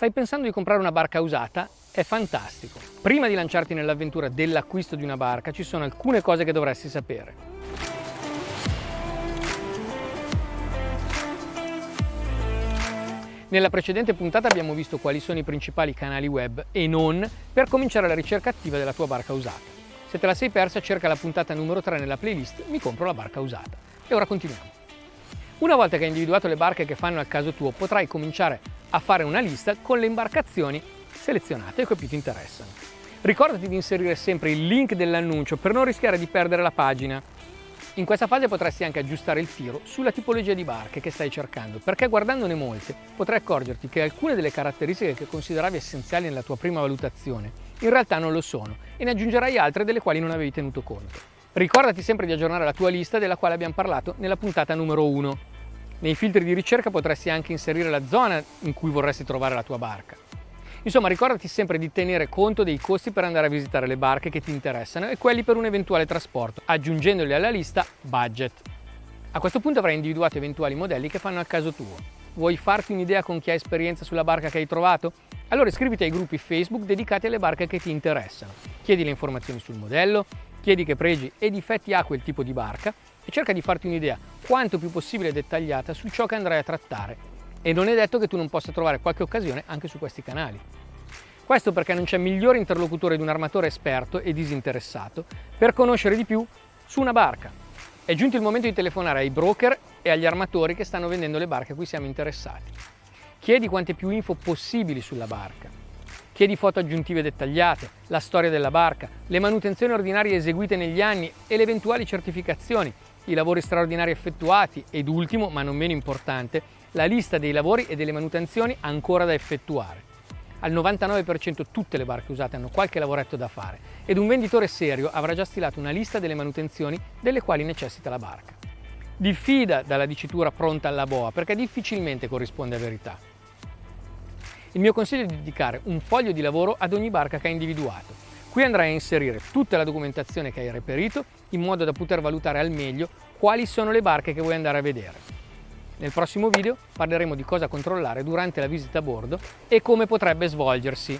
Stai pensando di comprare una barca usata? È fantastico! Prima di lanciarti nell'avventura dell'acquisto di una barca ci sono alcune cose che dovresti sapere. Nella precedente puntata abbiamo visto quali sono i principali canali web e non per cominciare la ricerca attiva della tua barca usata. Se te la sei persa, cerca la puntata numero 3 nella playlist Mi compro la barca usata. E ora continuiamo. Una volta che hai individuato le barche che fanno al caso tuo, potrai cominciare a fare una lista con le imbarcazioni selezionate e che più ti interessano. Ricordati di inserire sempre il link dell'annuncio per non rischiare di perdere la pagina. In questa fase potresti anche aggiustare il tiro sulla tipologia di barche che stai cercando, perché guardandone molte potrai accorgerti che alcune delle caratteristiche che consideravi essenziali nella tua prima valutazione in realtà non lo sono e ne aggiungerai altre delle quali non avevi tenuto conto. Ricordati sempre di aggiornare la tua lista della quale abbiamo parlato nella puntata numero 1. Nei filtri di ricerca potresti anche inserire la zona in cui vorresti trovare la tua barca. Insomma, ricordati sempre di tenere conto dei costi per andare a visitare le barche che ti interessano e quelli per un eventuale trasporto, aggiungendoli alla lista budget. A questo punto avrai individuato eventuali modelli che fanno al caso tuo. Vuoi farti un'idea con chi ha esperienza sulla barca che hai trovato? Allora iscriviti ai gruppi Facebook dedicati alle barche che ti interessano. Chiedi le informazioni sul modello, chiedi che pregi e difetti ha quel tipo di barca e cerca di farti un'idea quanto più possibile dettagliata su ciò che andrai a trattare. E non è detto che tu non possa trovare qualche occasione anche su questi canali. Questo perché non c'è migliore interlocutore di un armatore esperto e disinteressato per conoscere di più su una barca. È giunto il momento di telefonare ai broker e agli armatori che stanno vendendo le barche a cui siamo interessati. Chiedi quante più info possibili sulla barca. Chiedi foto aggiuntive dettagliate, la storia della barca, le manutenzioni ordinarie eseguite negli anni e le eventuali certificazioni, i lavori straordinari effettuati ed ultimo, ma non meno importante, la lista dei lavori e delle manutenzioni ancora da effettuare. Al 99% tutte le barche usate hanno qualche lavoretto da fare ed un venditore serio avrà già stilato una lista delle manutenzioni delle quali necessita la barca. Diffida dalla dicitura pronta alla boa perché difficilmente corrisponde a verità. Il mio consiglio è di dedicare un foglio di lavoro ad ogni barca che hai individuato. Qui andrai a inserire tutta la documentazione che hai reperito in modo da poter valutare al meglio quali sono le barche che vuoi andare a vedere. Nel prossimo video parleremo di cosa controllare durante la visita a bordo e come potrebbe svolgersi.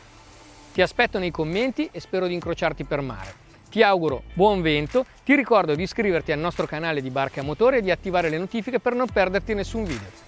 Ti aspetto nei commenti e spero di incrociarti per mare. Ti auguro buon vento, ti ricordo di iscriverti al nostro canale di Barche a Motore e di attivare le notifiche per non perderti nessun video.